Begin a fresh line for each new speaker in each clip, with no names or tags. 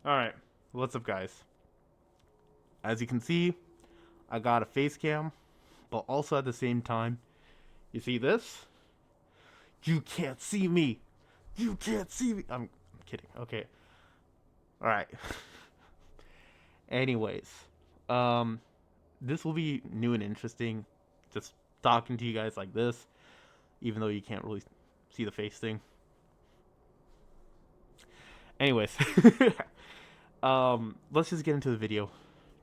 Alright, what's up, guys? As you can see, I got a face cam, but also at the same time, you see this? You can't see me! You can't see me! I'm kidding, okay. Alright. Anyways, um, this will be new and interesting. Just talking to you guys like this, even though you can't really see the face thing. Anyways, let's just get into the video.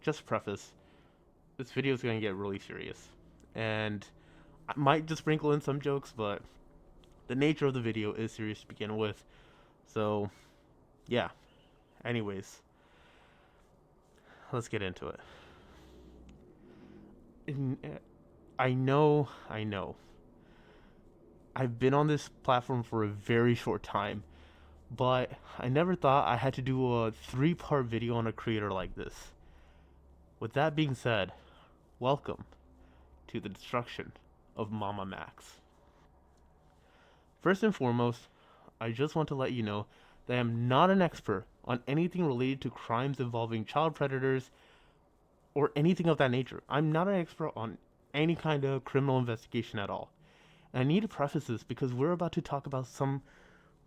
Just preface, this video is gonna get really serious, and I might just sprinkle in some jokes, but the nature of the video is serious to begin with. So, yeah. Anyways, let's get into it. I know. I've been on this platform for a very short time, but I never thought I had to do a three-part video on a creator like this. With that being said, welcome to the destruction of Mama Max. First and foremost, I just want to let you know that I am not an expert on anything related to crimes involving child predators or anything of that nature. I'm not an expert on any kind of criminal investigation at all. And I need to preface this because we're about to talk about some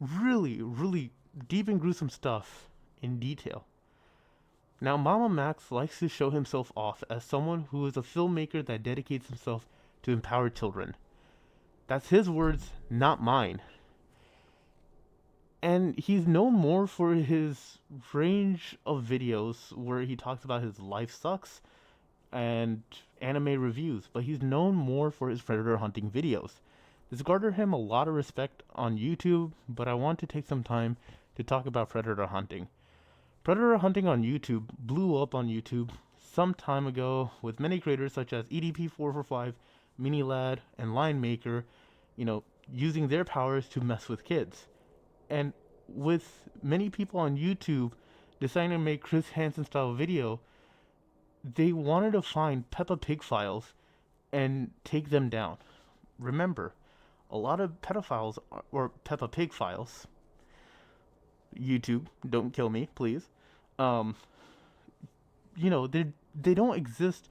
really deep and gruesome stuff in detail. Now, Mama Max likes to show himself off as someone who is a filmmaker that dedicates himself to empower children. That's his words, not mine. And he's known more for his range of videos where he talks about his life sucks and anime reviews, but he's known more for his predator hunting videos. This garnered him a lot of respect on YouTube, but I want to take some time to talk about predator hunting. Predator hunting on YouTube blew up on YouTube some time ago with many creators such as EDP445, Minilad, and Line Maker, using their powers to mess with kids. And with many people on YouTube deciding to make Chris Hansen style video, they wanted to find Peppa Pig files and take them down. Remember, a lot of pedophiles or Peppa Pig files. YouTube, don't kill me, please. Um, they don't exist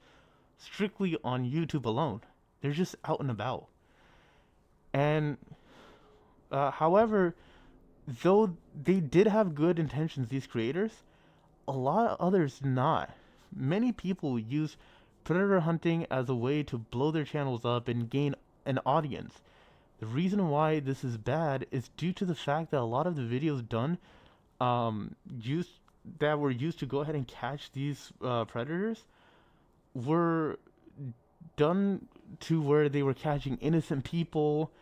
strictly on YouTube alone. They're just out and about. And however, though they did have good intentions, these creators, a lot of others not. Many people use predator hunting as a way to blow their channels up and gain an audience. The reason why this is bad is due to the fact that a lot of the videos done used that were used to go ahead and catch these predators were done to where they were catching innocent people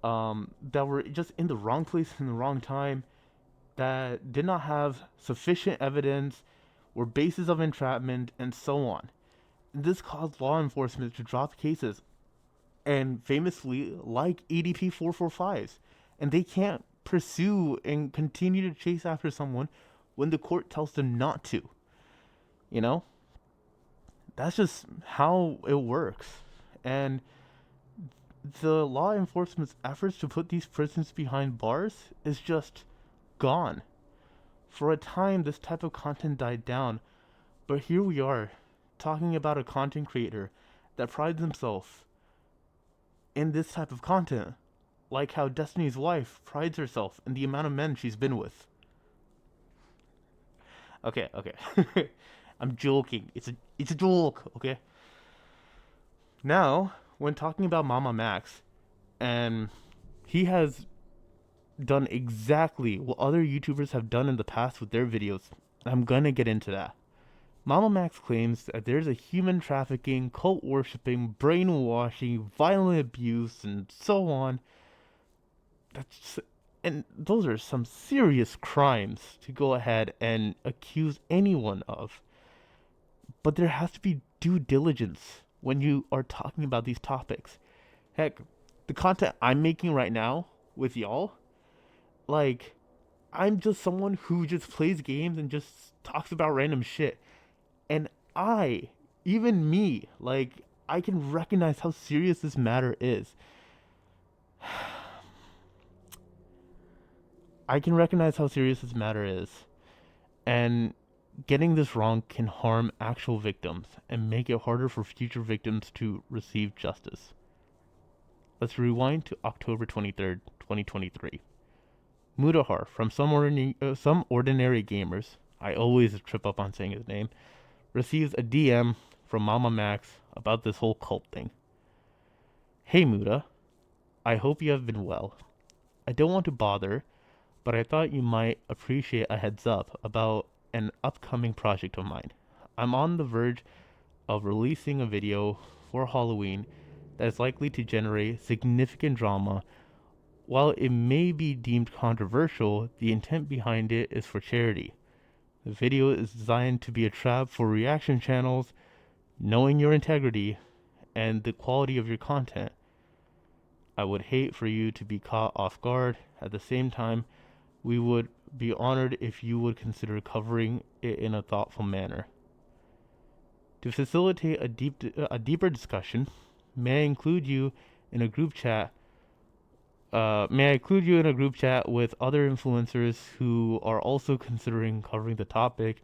that were just in the wrong place in the wrong time, that did not have sufficient evidence, were bases of entrapment, and so on. This caused law enforcement to drop cases, and famously, like EDP 445s, and they can't pursue and continue to chase after someone when the court tells them not to. You know? That's just how it works. And the law enforcement's efforts to put these prisons behind bars is just gone. For a time, this type of content died down, but here we are, talking about a content creator that prides himself in this type of content, like how Destiny's wife prides herself in the amount of men she's been with. Okay. I'm joking. It's a joke, okay? Now, when talking about Mama Max, and he has done exactly what other YouTubers have done in the past with their videos. I'm gonna get into that. Mama Max claims that there's a human trafficking, cult worshipping, brainwashing, violent abuse, and so on. And those are some serious crimes to go ahead and accuse anyone of. But there has to be due diligence when you are talking about these topics. Heck, the content I'm making right now with y'all, like, I'm just someone who just plays games and just talks about random shit. And even me, like, I can recognize how serious this matter is. I can recognize how serious this matter is. And getting this wrong can harm actual victims and make it harder for future victims to receive justice. Let's rewind to October 23rd, 2023. Mutahar from some ordinary gamers, I always trip up on saying his name, receives a DM from Mama Max about this whole cult thing. Hey Muta, I hope you have been well. I don't want to bother, but I thought you might appreciate a heads up about an upcoming project of mine. I'm on the verge of releasing a video for Halloween that is likely to generate significant drama. While it may be deemed controversial, the intent behind it is for charity. The video is designed to be a trap for reaction channels, knowing your integrity and the quality of your content. I would hate for you to be caught off guard. At the same time, we would be honored if you would consider covering it in a thoughtful manner. To facilitate a deeper discussion, may I include you in a group chat with other influencers who are also considering covering the topic.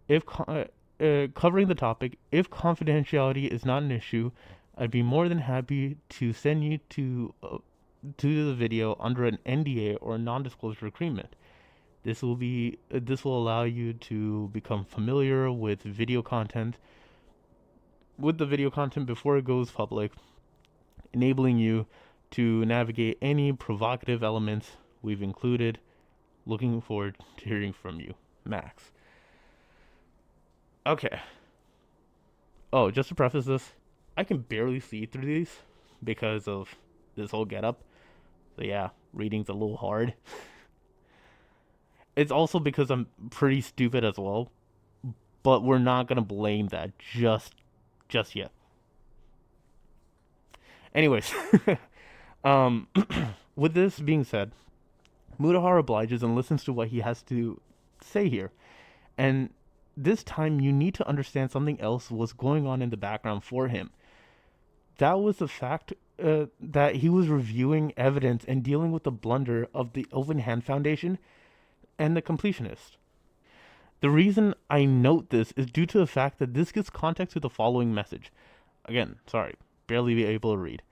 If confidentiality is not an issue, I'd be more than happy to send you to the video under an NDA or a non-disclosure agreement. This will allow you to become familiar with the video content before it goes public, enabling you to navigate any provocative elements we've included. Looking forward to hearing from you, Max. Okay. Oh, just to preface this, I can barely see through these because of this whole getup. So yeah, reading's a little hard. It's also because I'm pretty stupid as well, but we're not gonna blame that just yet. Anyways, with this being said, Mutahar obliges and listens to what he has to say here. And this time you need to understand something else was going on in the background for him. That was the fact that he was reviewing evidence and dealing with the blunder of the Open Hand Foundation and the Completionist. The reason I note this is due to the fact that this gives context to the following message. Again, sorry, barely be able to read.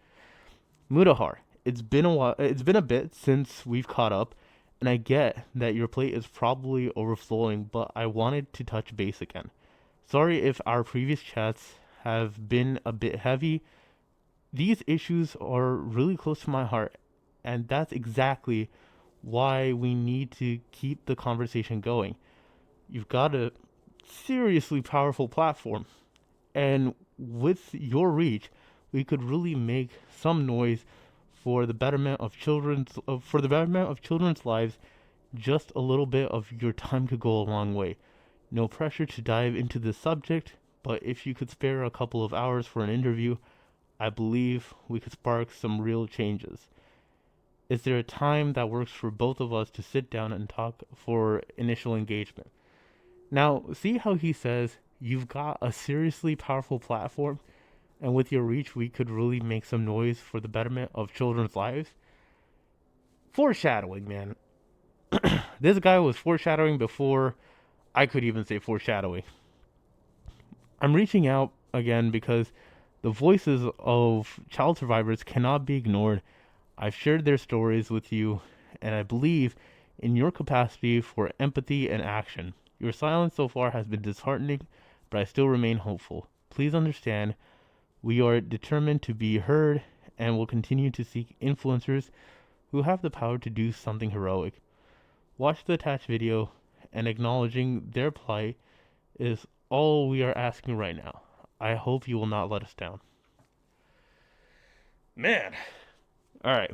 Mutahar, it's been a bit since we've caught up, and I get that your plate is probably overflowing, but I wanted to touch base again. Sorry if our previous chats have been a bit heavy. These issues are really close to my heart, and that's exactly why we need to keep the conversation going. You've got a seriously powerful platform, and with your reach, we could really make some noise for the betterment of children's lives. Just a little bit of your time could go a long way. No pressure to dive into this subject, but if you could spare a couple of hours for an interview, I believe we could spark some real changes. Is there a time that works for both of us to sit down and talk for initial engagement? Now, see how he says, you've got a seriously powerful platform, and with your reach, we could really make some noise for the betterment of children's lives? Foreshadowing, man. This guy was foreshadowing before I could even say foreshadowing. I'm reaching out again because the voices of child survivors cannot be ignored. I've shared their stories with you, and I believe in your capacity for empathy and action. Your silence so far has been disheartening, but I still remain hopeful. Please understand, we are determined to be heard and will continue to seek influencers who have the power to do something heroic. Watch the attached video, and acknowledging their plight is all we are asking right now. I hope you will not let us down. Man. Alright.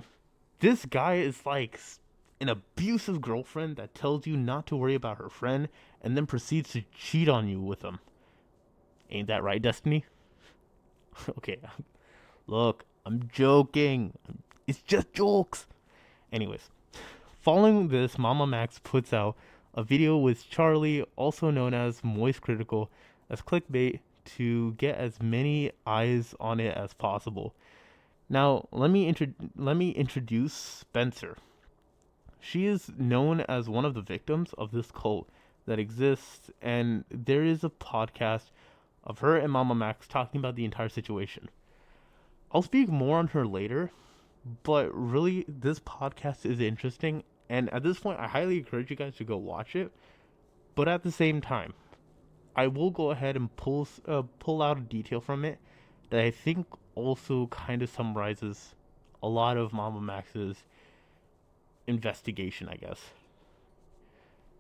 This guy is like an abusive girlfriend that tells you not to worry about her friend and then proceeds to cheat on you with him. Ain't that right, Destiny? Okay. Look, I'm joking. It's just jokes. Anyways, following this, Mama Max puts out a video with Charlie, also known as Moist Critical, as clickbait to get as many eyes on it as possible. Now, let me introduce Spencer. She is known as one of the victims of this cult that exists, and there is a podcast of her and Mama Max talking about the entire situation. I'll speak more on her later, but really, this podcast is interesting, and at this point, I highly encourage you guys to go watch it. But at the same time, I will go ahead and pull out a detail from it that I think also kind of summarizes a lot of Mama Max's investigation, I guess.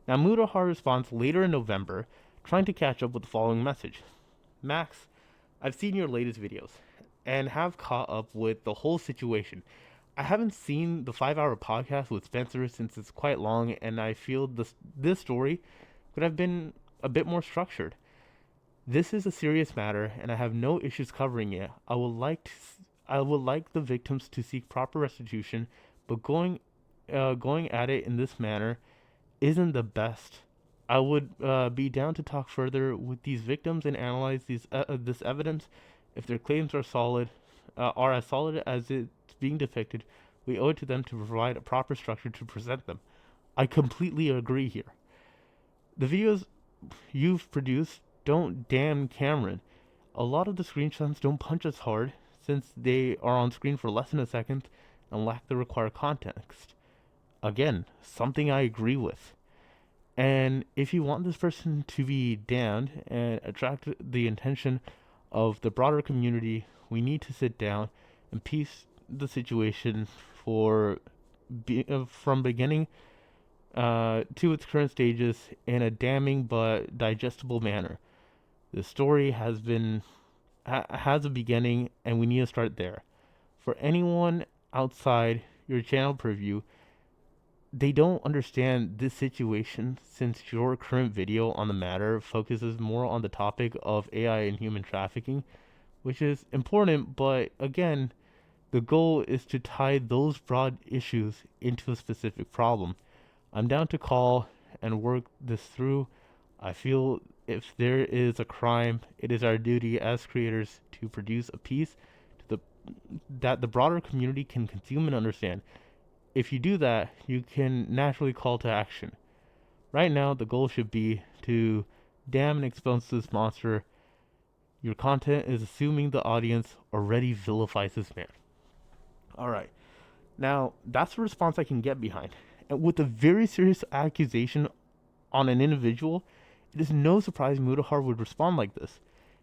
Now, Mutahar responds later in November, trying to catch up with the following message: Max, I've seen your latest videos and have caught up with the whole situation. I haven't seen the 5 hour podcast with Spencer since it's quite long, and I feel this story could have been a bit more structured. This is a serious matter, and I have no issues covering it. I would like the victims to seek proper restitution, but going at it in this manner isn't the best. I would be down to talk further with these victims and analyze this evidence. If their claims are as solid as it's being depicted, we owe it to them to provide a proper structure to present them. I completely agree here. The videos you've produced don't damn Cameron. A lot of the screenshots don't punch as hard since they are on screen for less than a second and lack the required context. Again, something I agree with. And if you want this person to be damned and attract the attention of the broader community, we need to sit down and piece the situation from beginning to its current stages in a damning but digestible manner. The story has a beginning, and we need to start there. For anyone outside your channel purview, they don't understand this situation since your current video on the matter focuses more on the topic of AI and human trafficking, which is important, but again, the goal is to tie those broad issues into a specific problem. I'm down to call and work this through. I feel if there is a crime, it is our duty as creators to produce a piece that the broader community can consume and understand. If you do that, you can naturally call to action. Right now, the goal should be to damn and expose this monster. Your content is assuming the audience already vilifies this man. Alright, now that's the response I can get behind. And with a very serious accusation on an individual, it is no surprise Mutahar would respond like this.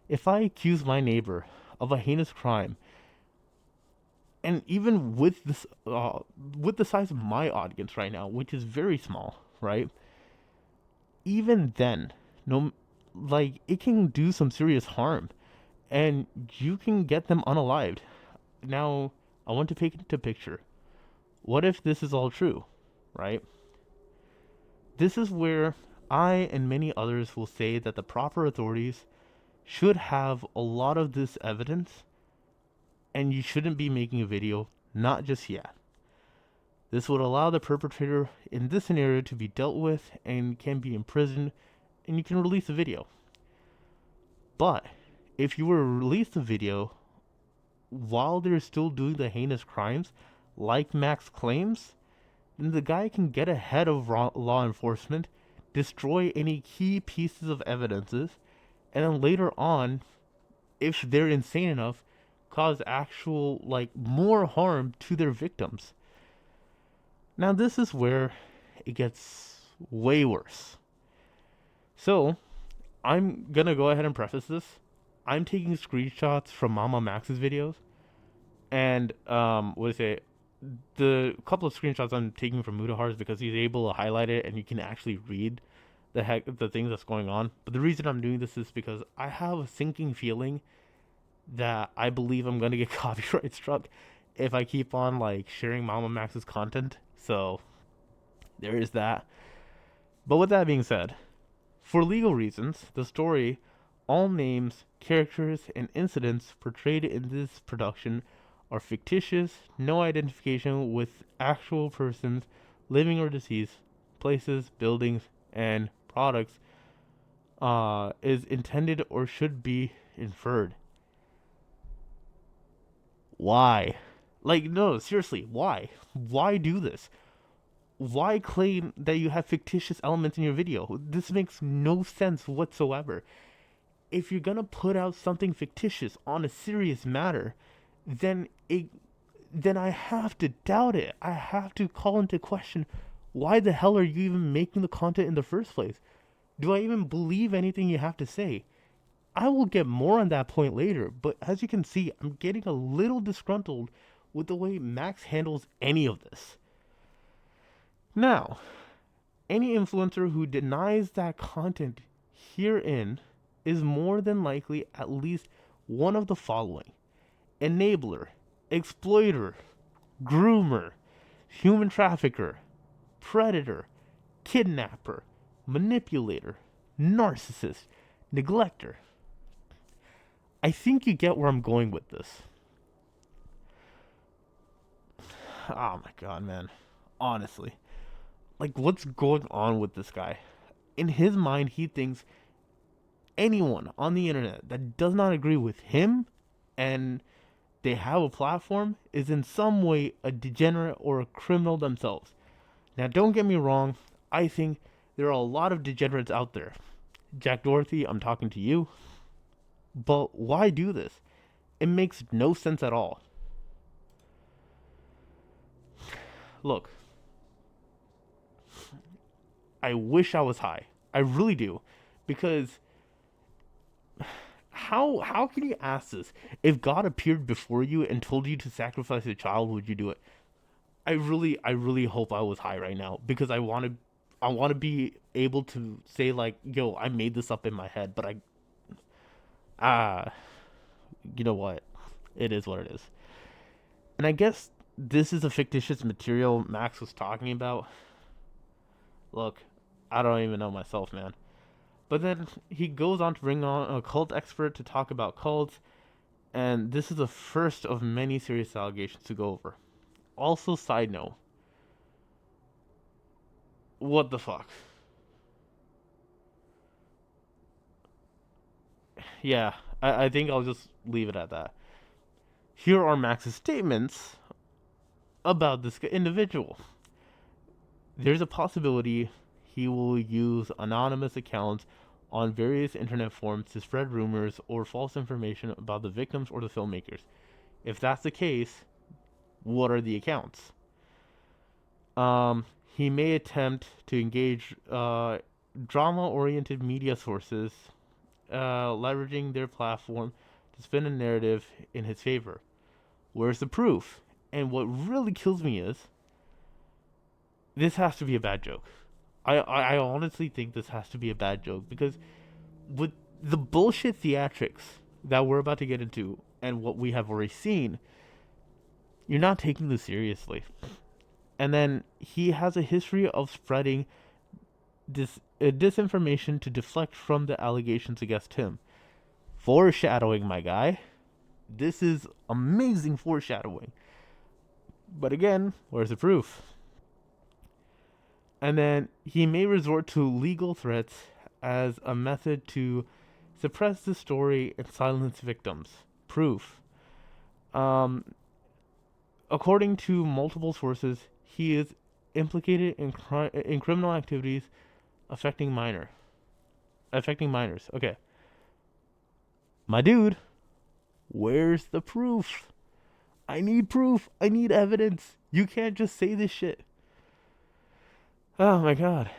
If I accuse my neighbor of a heinous crime, and even with with the size of my audience right now, which is very small, right? Even then, no, like it can do some serious harm, and you can get them unalived. Now, I want to paint a picture. What if this is all true, right? This is where I and many others will say that the proper authorities should have a lot of this evidence, and you shouldn't be making a video, not just yet. This would allow the perpetrator in this scenario to be dealt with and can be imprisoned, and you can release the video. But if you were to release the video while they're still doing the heinous crimes, like Max claims, then the guy can get ahead of law enforcement, destroy any key pieces of evidences, and then later on, if they're insane enough, cause actual, like, more harm to their victims. Now, this is where it gets way worse. So, I'm gonna go ahead and preface this. I'm taking screenshots from Mama Max's videos, and what is it? The couple of screenshots I'm taking from Mutahar is because he's able to highlight it and you can actually read the things that's going on. But the reason I'm doing this is because I have a sinking feeling that I believe I'm gonna get copyright struck if I keep on like sharing Mama Max's content. So there is that. But with that being said, for legal reasons, the story, all names, characters, and incidents portrayed in this production are fictitious, no identification with actual persons, living or deceased, places, buildings, and products is intended or should be inferred. Why? Like, no, seriously, why? Why do this? why claim that you have fictitious elements in your video? This makes no sense whatsoever. If you're gonna put out something fictitious on a serious matter, then I have to doubt it. I have to call into question, why the hell are you even making the content in the first place? Do I even believe anything you have to say? I will get more on that point later, but as you can see, I'm getting a little disgruntled with the way Max handles any of this. Now, any influencer who denies that content herein is more than likely at least one of the following: enabler, exploiter, groomer, human trafficker, predator, kidnapper, manipulator, narcissist, neglector. I think you get where I'm going with this. Oh my god, man. Honestly. Like, what's going on with this guy? In his mind, he thinks anyone on the internet that does not agree with him and they have a platform is in some way a degenerate or a criminal themselves. Now, don't get me wrong, I think there are a lot of degenerates out there. Jack Dorsey, I'm talking to you. But why do this? It makes no sense at all. Look, I wish I was high. I really do. Because how can you ask this? If God appeared before you and told you to sacrifice a child, would you do it? I really hope I was high right now, because I want to be able to say, like, yo, I made this up in my head, but ah you know what? It is what it is. And I guess this is a fictitious material Max was talking about. Look, I don't even know myself, man. But then he goes on to bring on a cult expert to talk about cults, and this is the first of many serious allegations to go over. Also, side note, what the fuck? Yeah, I think I'll just leave it at that. Here are Max's statements about this individual. There's a possibility he will use anonymous accounts on various internet forums to spread rumors or false information about the victims or the filmmakers. If that's the case, what are the accounts? He may attempt to engage drama-oriented media sources, leveraging their platform to spin a narrative in his favor. Where's the proof? And what really kills me is, this has to be a bad joke. I honestly think this has to be a bad joke, because with the bullshit theatrics that we're about to get into and what we have already seen, you're not taking this seriously. And then he has a history of spreading disinformation to deflect from the allegations against him. Foreshadowing, my guy. This is amazing foreshadowing. But again, where's the proof? And then he may resort to legal threats as a method to suppress the story and silence victims. Proof. According to multiple sources, he is implicated in criminal activities affecting minors. Okay, my dude, where's the proof? I need proof. I need evidence. You can't just say this shit. Oh my god.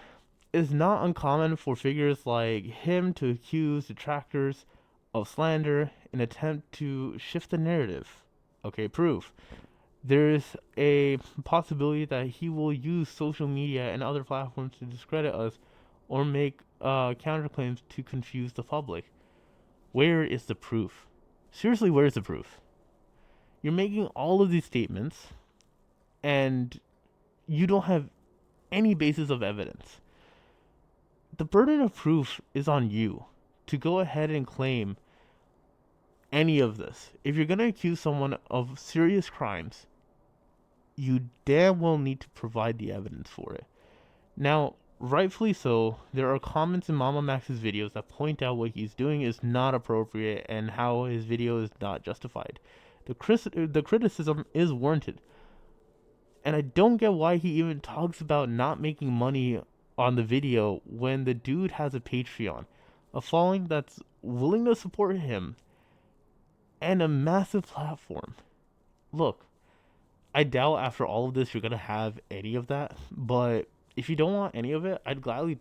It's not uncommon for figures like him to accuse detractors of slander in an attempt to shift the narrative. Okay, proof. There's a possibility that he will use social media and other platforms to discredit us or make counterclaims to confuse the public. Where is the proof? Seriously, where is the proof? You're making all of these statements and you don't have any basis of evidence. The burden of proof is on you to go ahead and claim any of this. If you're going to accuse someone of serious crimes, you damn well need to provide the evidence for it. Now, rightfully so, there are comments in Mama Max's videos that point out what he's doing is not appropriate and how his video is not justified. The criticism is warranted. And I don't get why he even talks about not making money on the video when the dude has a Patreon, a following that's willing to support him, and a massive platform. Look, I doubt after all of this you're gonna have any of that, but if you don't want any of it, I'd gladly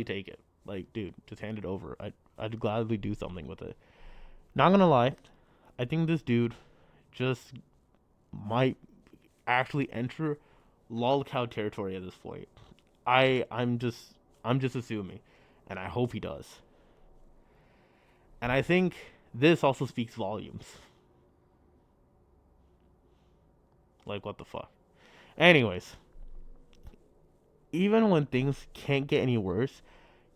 take it. Like, dude, just hand it over. I'd gladly do something with it. Not gonna lie, I think this dude just might actually enter lolcow territory at this point. I'm just assuming, and I hope he does. And I think this also speaks volumes. Like, what the fuck. Anyways, even when things can't get any worse,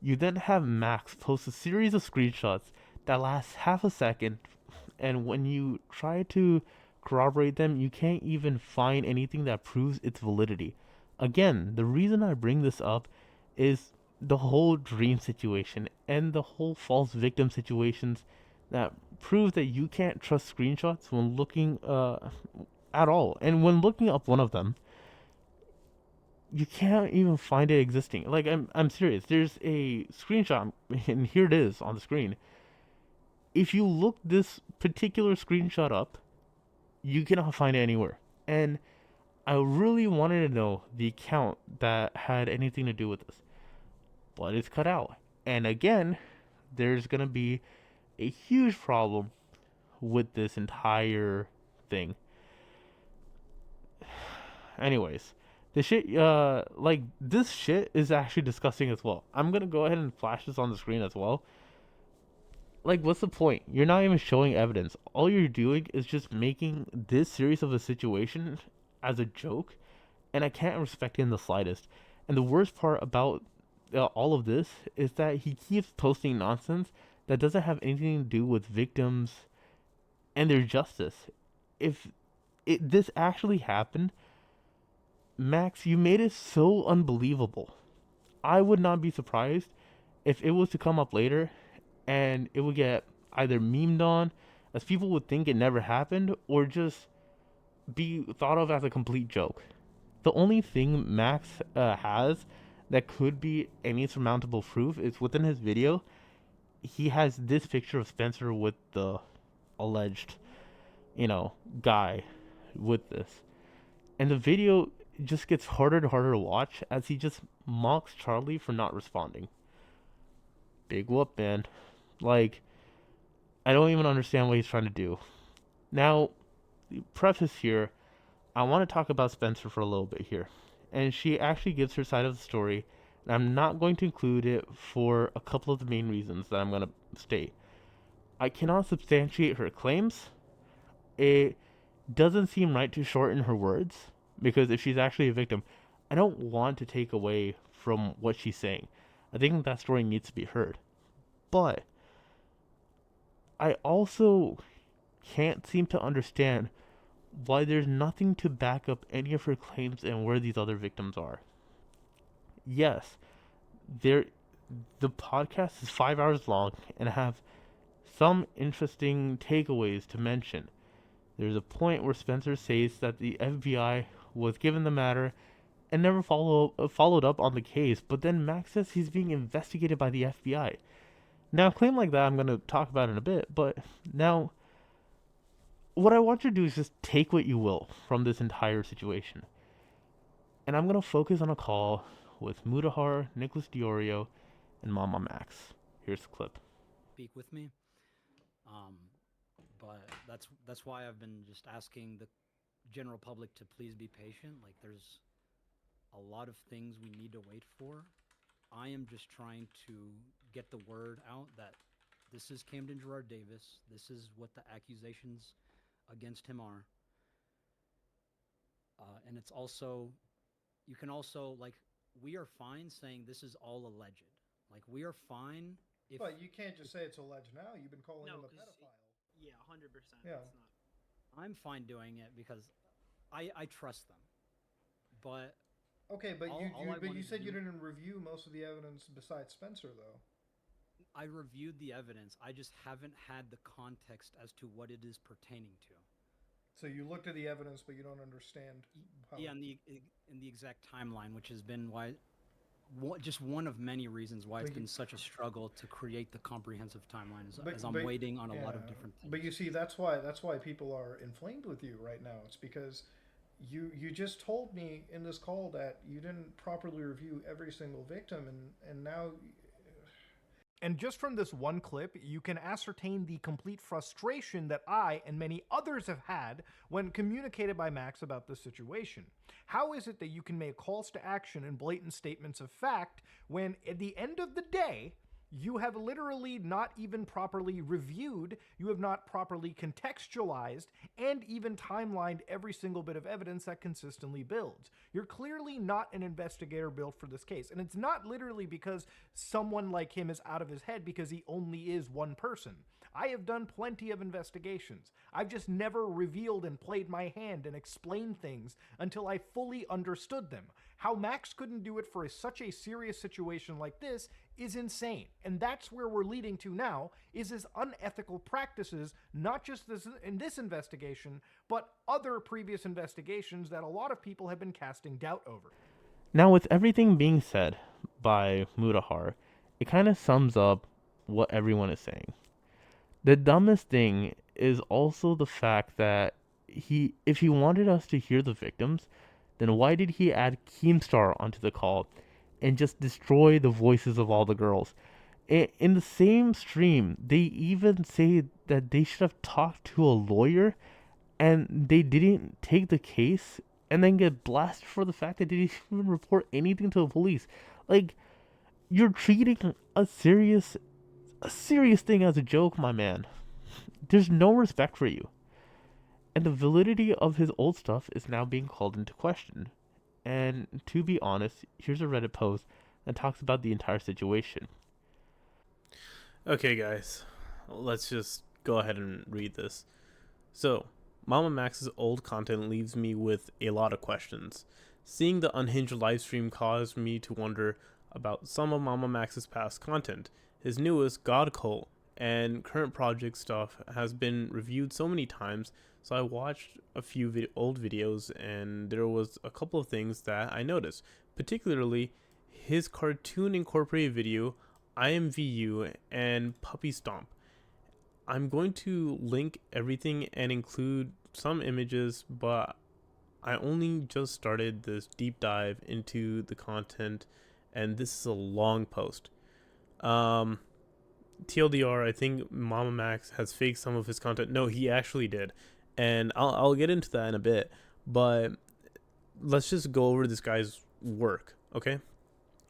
you then have Max post a series of screenshots that last half a second, and when you try to corroborate them, you can't even find anything that proves its validity. Again, the reason I bring this up is the whole dream situation and the whole false victim situations that prove that you can't trust screenshots when looking at all. And when looking up one of them, you can't even find it existing. Like, I'm serious. There's a screenshot, and here it is on the screen. If you look this particular screenshot up, you cannot find it anywhere. And I really wanted to know the account that had anything to do with this, but it's cut out. And again, there's gonna be a huge problem with this entire thing. Anyways, the shit, like, this shit is actually disgusting as well. I'm gonna go ahead and flash this on the screen as well. Like, what's the point? You're not even showing evidence. All you're doing is just making this serious of a situation as a joke, and I can't respect it in the slightest. And the worst part about all of this is that he keeps posting nonsense that doesn't have anything to do with victims and their justice. If this actually happened, Max, you made it so unbelievable. I would not be surprised if it was to come up later and it would get either memed on, as people would think it never happened, or just be thought of as a complete joke. The only thing Max has that could be any surmountable proof is within his video. He has this picture of Spencer with the alleged, guy with this. And the video just gets harder and harder to watch as he just mocks Charlie for not responding. Big whoop, man. Like, I don't even understand what he's trying to do. Now, preface here, I want to talk about Spencer for a little bit here. And she actually gives her side of the story, and I'm not going to include it for a couple of the main reasons that I'm going to state. I cannot substantiate her claims. It doesn't seem right to shorten her words, because if she's actually a victim, I don't want to take away from what she's saying. I think that story needs to be heard. But I also can't seem to understand why there's nothing to back up any of her claims and where these other victims are. Yes, there the podcast is 5 hours long and have some interesting takeaways to mention. There's a point where Spencer says that the FBI was given the matter and never followed up on the case, but then Max says he's being investigated by the FBI. Now, a claim like that I'm going to talk about in a bit, but now what I want you to do is just take what you will from this entire situation. And I'm going to focus on a call with Mutahar, Nicholas Diorio, and Mama Max. Here's the clip.
Speak with me. Um, but that's why I've been just asking the general public to please be patient. Like, there's a lot of things we need to wait for. I am just trying to get the word out that this is Camden Gerard Davis. This is what the accusations against him are. And it's also, you can also, like, we are fine saying this is all alleged. Like, we are fine if.
But you can't just say it's alleged now. You've been calling him a pedophile.
Yeah, 100%.
Yeah.
It's not.
I'm fine doing it because I trust them. But
Okay, but
All-
you,
all
you
I
but you
wanted to
said you
do-
didn't review most of the evidence besides Spencer, though.
I reviewed the evidence. I just haven't had the context as to what it is pertaining to.
So you looked at the evidence, but you don't understand how.
Yeah, in the exact timeline, which has been why, just one of many reasons why it's
But you-
been such a struggle to create the comprehensive timeline,
But-
as I'm
but-
waiting on a lot of
yeah,
different things.
But you see, that's why people are inflamed with you right now. It's because you just told me in this call that you didn't properly review every single victim, and now.
And just from this one clip, you can ascertain the complete frustration that I and many others have had when communicated by Max about this situation. How is it that you can make calls to action and blatant statements of fact when, at the end of the day, you have literally not even properly reviewed, you have not properly contextualized, and even timelined every single bit of evidence that consistently builds? You're clearly not an investigator built for this case. And it's not literally because someone like him is out of his head, because he only is one person. I have done plenty of investigations. I've just never revealed and played my hand and explained things until I fully understood them. How Max couldn't do it for such a serious situation like this is insane. And that's where we're leading to now, is his unethical practices, not just in this investigation, but other previous investigations that a lot of people have been casting doubt over.
Now, with everything being said by Mutahar, it kind of sums up what everyone is saying. The dumbest thing is also the fact that if he wanted us to hear the victims, then why did he add Keemstar onto the call and just destroy the voices of all the girls? In the same stream, they even say that they should have talked to a lawyer and they didn't take the case and then get blasted for the fact that they didn't even report anything to the police. Like, you're treating a serious thing as a joke, my man. There's no respect for you. And the validity of his old stuff is now being called into question. And to be honest, here's a Reddit post that talks about the entire situation.
Okay, guys, let's just go ahead and read this. So, Mama Max's old content leaves me with a lot of questions. Seeing the unhinged livestream caused me to wonder about some of Mama Max's past content. His newest, God Cult, and current project stuff has been reviewed so many times, so I watched a few old videos and there was a couple of things that I noticed, particularly his cartoon incorporated video, IMVU, and Puppy Stomp. I'm going to link everything and include some images, but I only just started this deep dive into the content, and this is a long post. TLDR, I think Mama Max has faked some of his content. No, he actually did, and I'll get into that in a bit, but let's just go over this guy's work, okay?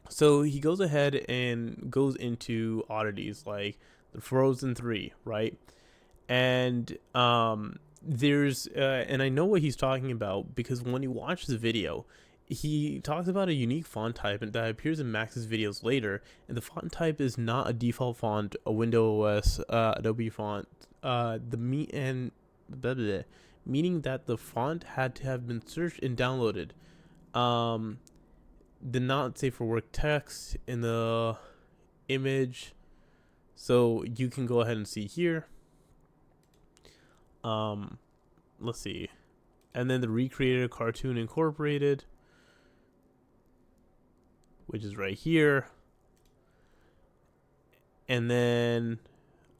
So he goes ahead and goes into oddities like the Frozen 3, right? And there's and I know what he's talking about because when you watch the video, he talks about a unique font type that appears in Max's videos later, and the font type is not a default font, a Windows OS Adobe font. Meaning that the font had to have been searched and downloaded. The not safe for work text in the image, so you can go ahead and see here. Let's see, and then the recreated cartoon incorporated, which is right here. And then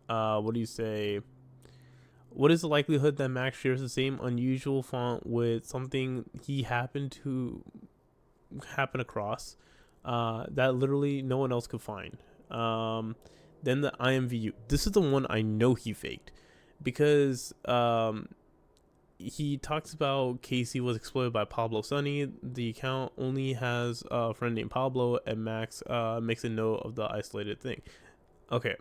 what do you say? What is the likelihood that Max shares the same unusual font with something he happened to happen across that literally no one else could find? Then the IMVU. This is the one I know he faked because he talks about Casey was exploited by Pablo Sunny. The account only has a friend named Pablo, and Max makes a note of the isolated thing. Okay.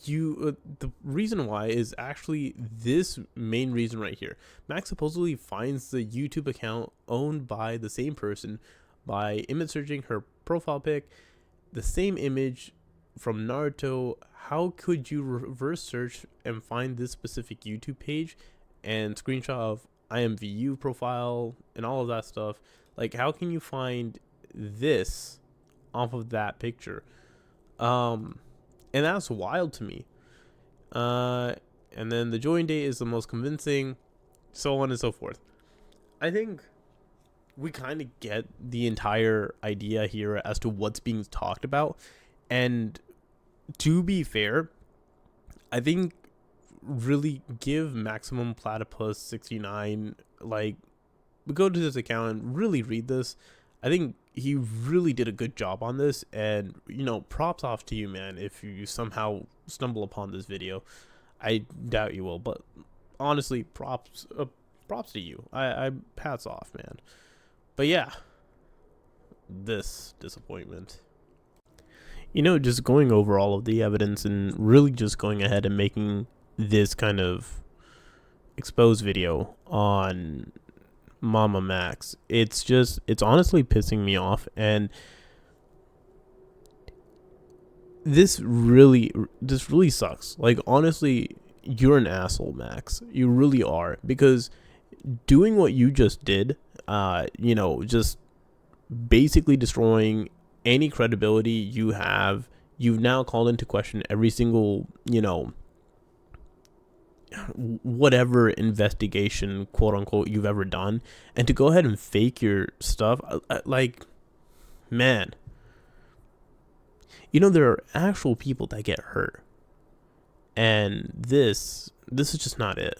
The reason why is actually this main reason right here. Max supposedly finds the YouTube account owned by the same person by image searching her profile pic, the same image from Naruto. How could you reverse search and find this specific YouTube page and screenshot of IMVU profile and all of that stuff? Like, how can you find this off of that picture? And that's wild to me. And then the join date is the most convincing. so on and so forth. I think we kind of get the entire idea here as to what's being talked about. And to be fair, I think really give Maximum Platypus 69, like, go to this account and really read this. I think he really did a good job on this, and props off to you, man, if you somehow stumble upon this video. I doubt you will, but honestly, props to you. I hats off, man. But yeah, this disappointment. Just going over all of the evidence and really just going ahead and making this kind of exposed video on Mama Max, it's honestly pissing me off. And this really sucks. Like, honestly, you're an asshole, Max. You really are, because doing what you just did, just basically destroying any credibility you have. You've now called into question every single, whatever investigation, quote unquote, you've ever done. And to go ahead and fake your stuff, like, man, there are actual people that get hurt. And this is just not it.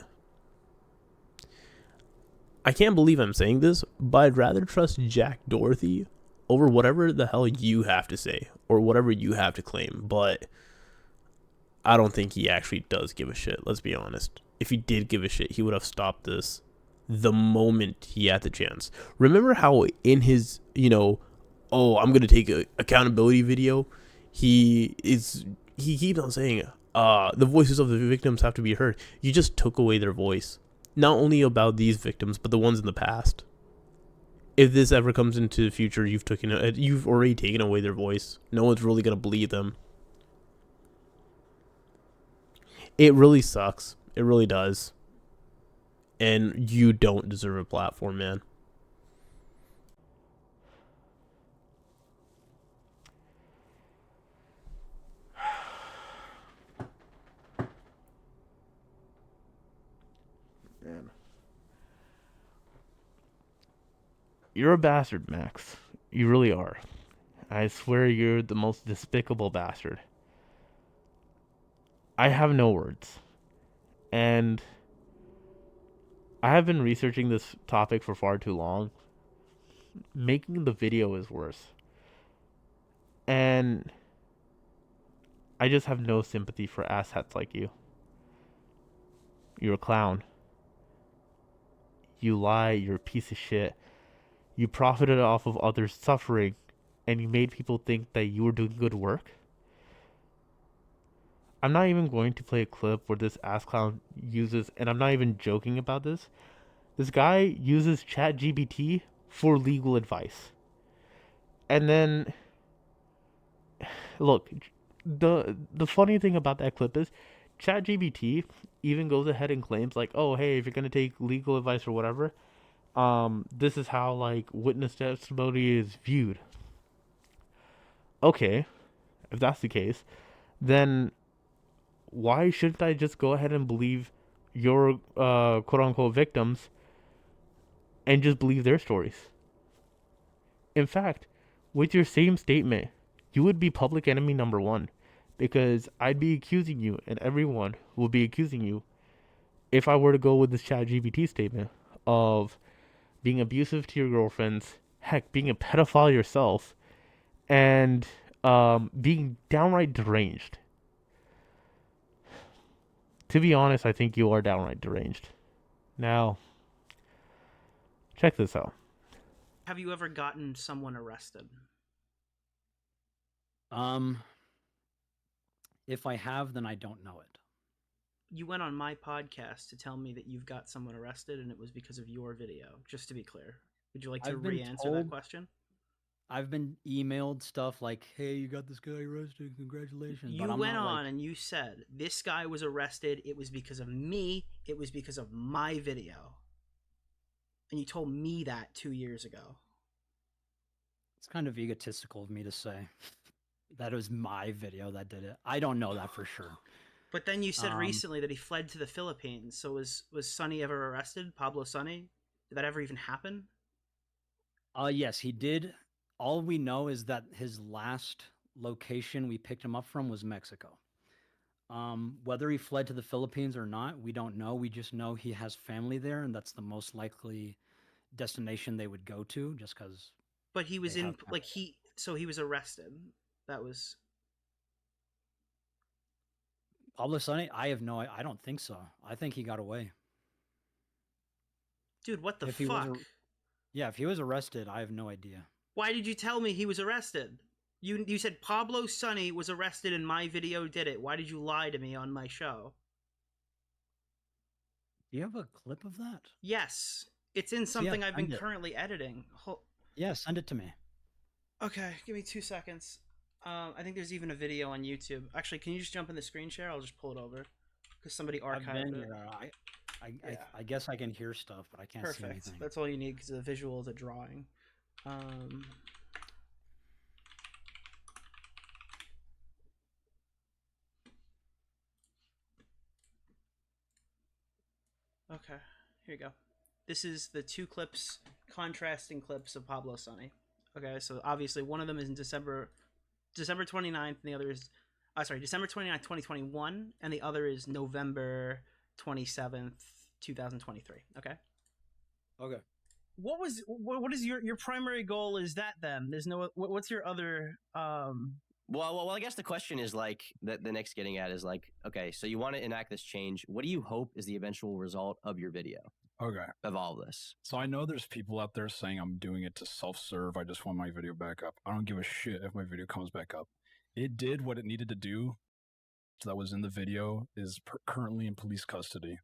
I can't believe I'm saying this, but I'd rather trust Jack Dorsey over whatever the hell you have to say or whatever you have to claim. But I don't think he actually does give a shit. Let's be honest. If he did give a shit, he would have stopped this the moment he had the chance. Remember how in his, I'm going to take a accountability video, he keeps on saying, the voices of the victims have to be heard. You just took away their voice. Not only about these victims, but the ones in the past. If this ever comes into the future, you've already taken away their voice. No one's really going to believe them. It really sucks. It really does. And you don't deserve a platform, man.
Man. You're a bastard, Max. You really are. I swear you're the most despicable bastard. I have no words. And I have been researching this topic for far too long. Making the video is worse. And I just have no sympathy for asshats like you. You're a clown. You lie, you're a piece of shit. You profited off of others' suffering, and you made people think that you were doing good work. I'm not even going to play a clip where this ass clown uses, and I'm not even joking about this. This guy uses ChatGPT for legal advice. And then, look, the funny thing about that clip is, ChatGPT even goes ahead and claims like, oh, hey, if you're gonna take legal advice or whatever, this is how like witness testimony is viewed. Okay, if that's the case, then why shouldn't I just go ahead and believe your quote unquote victims and just believe their stories? In fact, with your same statement, you would be public enemy number one, because I'd be accusing you, and everyone will be accusing you, if I were to go with this ChatGPT statement, of being abusive to your girlfriends, heck, being a pedophile yourself, and being downright deranged. To be honest, I think you are downright deranged. Now, check this out.
Have you ever gotten someone arrested?
If I have, then I don't know it.
You went on my podcast to tell me that you've got someone arrested and it was because of your video, just to be clear. Would you like to
I've been
re-answer that
told-
question?
I've been emailed stuff like, hey, you got this guy arrested, congratulations.
You
but I'm
went
not,
on and you said, this guy was arrested, it was because of me, it was because of my video. And you told me that 2 years ago.
It's kind of egotistical of me to say that it was my video that did it. I don't know that for sure.
But then you said
Um,
recently that he fled to the Philippines. So was Sonny ever arrested? Pablo Sonny? Did that ever even happen?
Yes, he did. All we know is that his last location we picked him up from was Mexico. Whether he fled to the Philippines or not, we don't know. We just know he has family there, and that's the most likely destination they would go to, just because
But he was
they
in
have
like so he was arrested. That was
Pablo Sonny. I have no. I don't think so. I think he got away.
dude. What the
If he was,
fuck?
yeah, if he was arrested, I have no idea.
Why did you tell me he was arrested? You said Pablo Sonny was arrested and my video did it. Why did you lie to me on my show?
Do you have a clip of that?
Yes, it's in something I've been
send it.
currently editing.
Yeah, send it to me.
Okay, give me 2 seconds. I think there's even a video on YouTube. Actually, can you just jump in the screen share? I'll just pull it over because somebody
I've
archived
been
it.
here.
Yeah.
I guess I can hear stuff, but I can't see
Perfect.
anything.
That's all you need because the visual is a drawing. Okay, here you go. This is the 2 clips, contrasting clips of Pablo Sonny. Okay, so obviously one of them is in December 29th, and the other is, December 29th, 2021, and the other is November 27th, 2023. Okay.
Okay.
What is your primary goal? Is that then? There's no. What's your other?
Well, I guess the question is like that the Nick's getting at is like, okay, so you want to enact this change. What do you hope is the eventual result of your video
Okay.
of all this?
So I know there's people out there saying I'm doing it to self-serve. I just want my video back up. I don't give a shit if my video comes back up. It did what it needed to do. So that was in the video is currently in police custody.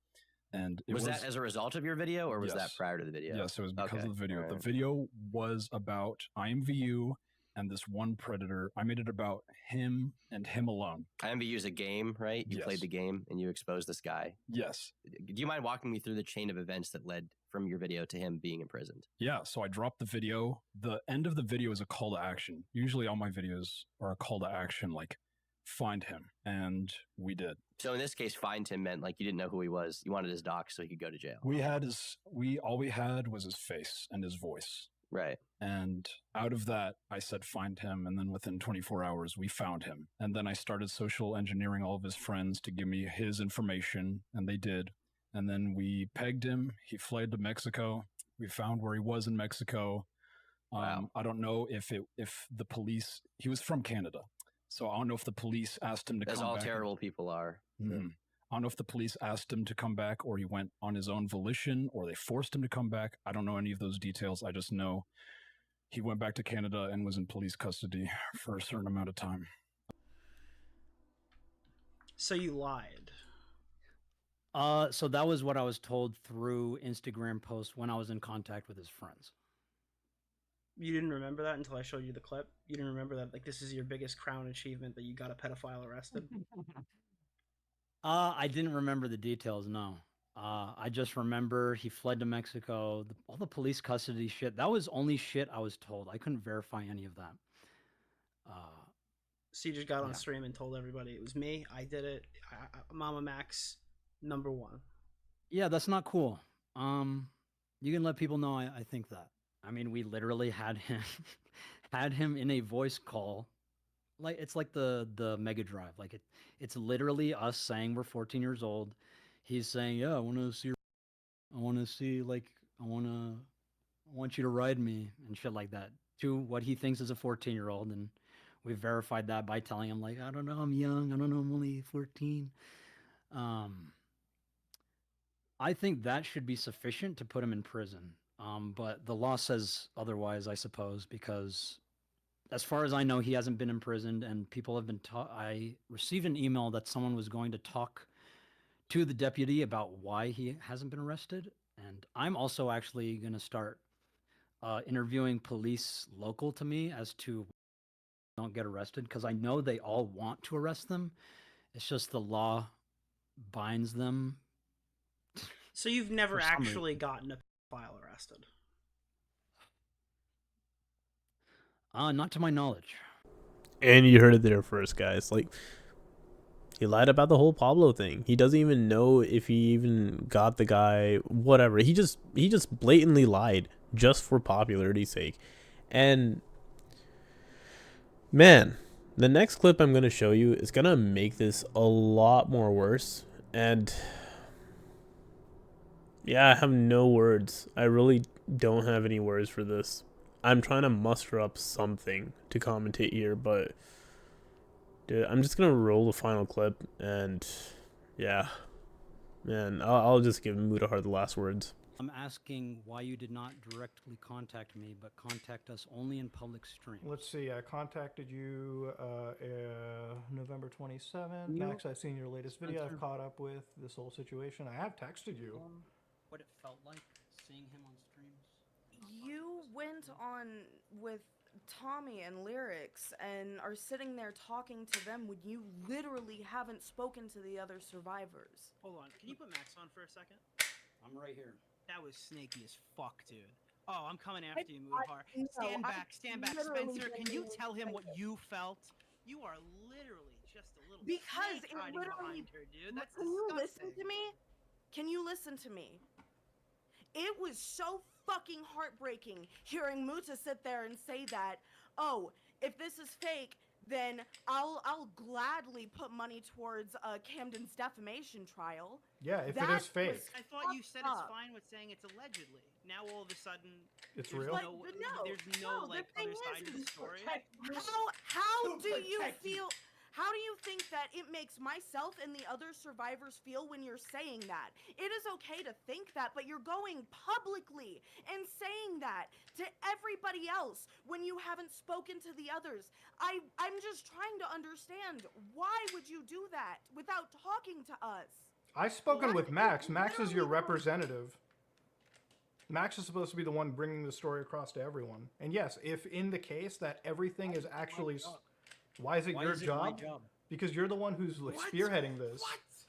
And it
Was that as a result of your video or was that
Yes.
prior to the video?
Yes, it was because
Okay,
of the video.
alright.
The video was about IMVU and this one predator. I made it about him and him alone.
IMVU is a game, right? You played
Yes.
the game and you exposed this guy.
Yes.
Do you mind walking me through the chain of events that led from your video to him being imprisoned?
Yeah, so I dropped the video. The end of the video is a call to action. Usually all my videos are a call to action, like find him. And we did.
So in this case, find him meant like you didn't know who he was. You wanted his doc so he could go to jail.
All we had was his face and his voice.
Right.
And out of that, I said, find him. And then within 24 hours, we found him. And then I started social engineering all of his friends to give me his information. And they did. And then we pegged him. He fled to Mexico. We found where he was in Mexico.
Wow.
I don't know if the police, he was from Canada. So I don't know if the police asked him to
As
come
all
back.
terrible people are.
Mhm. I don't know if the police asked him to come back or he went on his own volition or they forced him to come back. I don't know any of those details. I just know he went back to Canada and was in police custody for a certain amount of time.
So you lied.
So that was what I was told through Instagram posts when I was in contact with his friends.
You didn't remember that until I showed you the clip. You didn't remember that like this is your biggest crown achievement that you got a pedophile arrested.
I didn't remember the details. No. I just remember he fled to Mexico. All the police custody shit. That was only shit I was told. I couldn't verify any of that.
So you just got on
Yeah.
stream and told everybody it was me. I did it. Mama Max, #1.
Yeah, that's not cool. You can let people know I think that. I mean, we literally had him had him in a voice call. Like it's like the Mega Drive. Like it's literally us saying we're 14 years old. He's saying, "Yeah, I want to see I want you to ride me," and shit like that. To what he thinks is a 14-year-old, and we verified that by telling him like, "I don't know, I'm young. I don't know, I'm only 14." I think that should be sufficient to put him in prison. But the law says otherwise, I suppose, because as far as I know, he hasn't been imprisoned, and people have been I received an email that someone was going to talk to the deputy about why he hasn't been arrested, and I'm also actually going to start interviewing police local to me as to don't get arrested, because I know they all want to arrest them. It's just the law binds them.
So you've never
For some reason.
actually gotten a pedophile arrested.
Not to my knowledge.
And you heard it there first, guys. Like, He lied about the whole Pablo thing. He doesn't even know if he even got the guy, whatever. He just blatantly lied just for popularity's sake. And man, the next clip I'm going to show you is going to make this a lot more worse. And yeah, I have no words. I really don't have any words for this. I'm trying to muster up something to commentate here, but dude, I'm just gonna roll the final clip, and yeah, man, I'll just give Mutahar the last words.
I'm asking why you did not directly contact me, but contact us only in public stream.
Let's see. I contacted you November 27th.
You-
Max, I've seen your latest video. I've caught up with this whole situation. I have texted you.
What it felt like seeing him on streams.
You went on with Tommy and Lyrics and are sitting there talking to them when you literally haven't spoken to the other survivors.
Hold on. Can you put Max on for a second?
I'm right here.
That was snaky as fuck, dude. Oh, I'm coming after you, Mutahar. Stand back, stand back.
literally
Spencer, can you
didn't
tell him
say
what
that.
you felt? You are literally just a little
Because
snake
it
hiding
literally.
behind her, dude. That's
Can you
disgusting.
listen to me? Can you listen to me? It was so fucking heartbreaking hearing Muta sit there and say that, oh, if this is fake, then I'll gladly put money towards Camden's defamation trial.
Yeah, if it
That
is fake.
was
I thought you said it's
up.
fine with saying it's allegedly. Now all of a sudden,
It's
there's
real?
No,
But no,
there's no
the
like
thing
other side to the
is,
story.
How do you feel? How do you think that it makes myself and the other survivors feel when you're saying that? It is okay to think that, but you're going publicly and saying that to everybody else when you haven't spoken to the others. I'm just trying to understand, why would you do that without talking to us?
I've spoken with Max. Max is your
literally-
representative. Max is supposed to be the one bringing the story across to everyone. And yes, if in the case that everything is actually... Why is it
Why
your
is it
job?
my job?
Because you're the one who's like,
What?
spearheading this.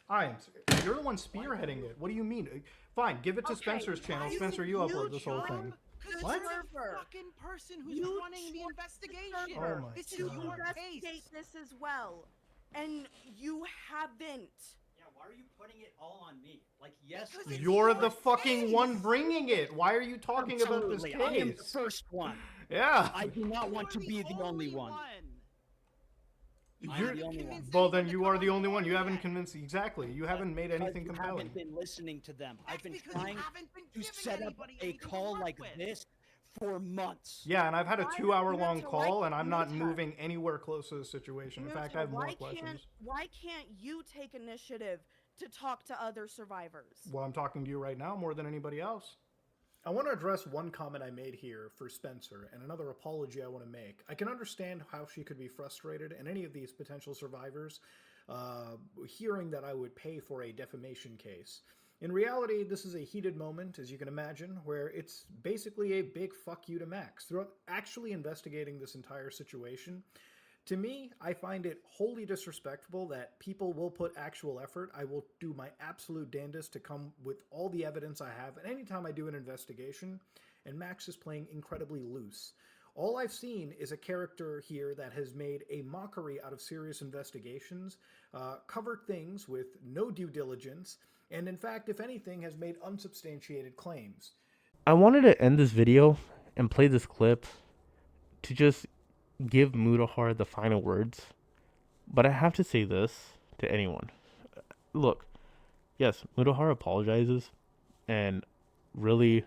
What?
You're the one spearheading it. What do you mean? Fine, give it to
Okay,
Spencer's channel.
why
Spencer,
is
you
it
upload
your
this whole
job?
thing.
Because
What?
you're the
Server.
fucking person who's
You
running the
told
investigation.
Oh my
This is
God.
your
Investigate
case.
this as well, and you haven't.
Yeah, why are you putting it all on me? Like, yes,
Because it's
You're
your
the fucking one
case.
bringing it. Why are you talking about this
absolutely. I am the
case?
first one.
Yeah.
I do not want to
You're
be the only one. I'm
You're-
the only one.
Well, then you are the only one. You haven't convinced... Exactly. You haven't made
Because
anything
you
compelling.
haven't been listening to them. I've been
Because you
trying
haven't been
to
giving
set up
anybody
a
anything to
call
work
like
with.
this for months.
Yeah, and I've had a
Why
2-hour-long
not
call,
like
and I'm not
Muta?
moving anywhere close to the situation. In fact, I have more questions.
Why can't you take initiative to talk to other survivors?
Well, I'm talking to you right now more than anybody else. I want to address one comment I made here for Spencer and another apology I want to make. I can understand how she could be frustrated, and any of these potential survivors hearing that I would pay for a defamation case. In reality, this is a heated moment, as you can imagine, where it's basically a big fuck you to Max. Throughout actually investigating this entire situation, to me, I find it wholly disrespectful that people will put actual effort. I will do my absolute damnedest to come with all the evidence I have, and anytime I do an investigation, and Max is playing incredibly loose. All I've seen is a character here that has made a mockery out of serious investigations, covered things with no due diligence, and in fact, if anything, has made unsubstantiated claims.
I wanted to end this video and play this clip to just give Mutahar the final words. But I have to say this to anyone. Look, yes, Mutahar apologizes, and really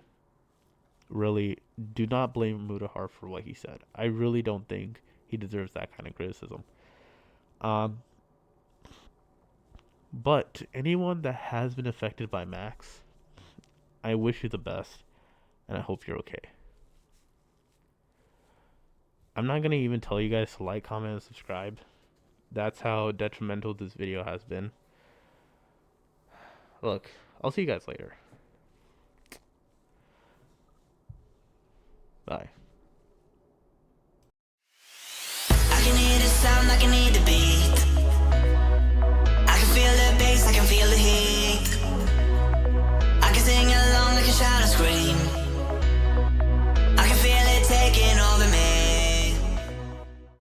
do not blame Mutahar for what he said. I really don't think he deserves that kind of criticism. But to anyone that has been affected by Max, I wish you the best, and I hope you're okay. I'm not going to even tell you guys to like, comment, and subscribe. That's how detrimental this video has been. Look, I'll see you guys later. Bye.
I can hear the sound, I can hear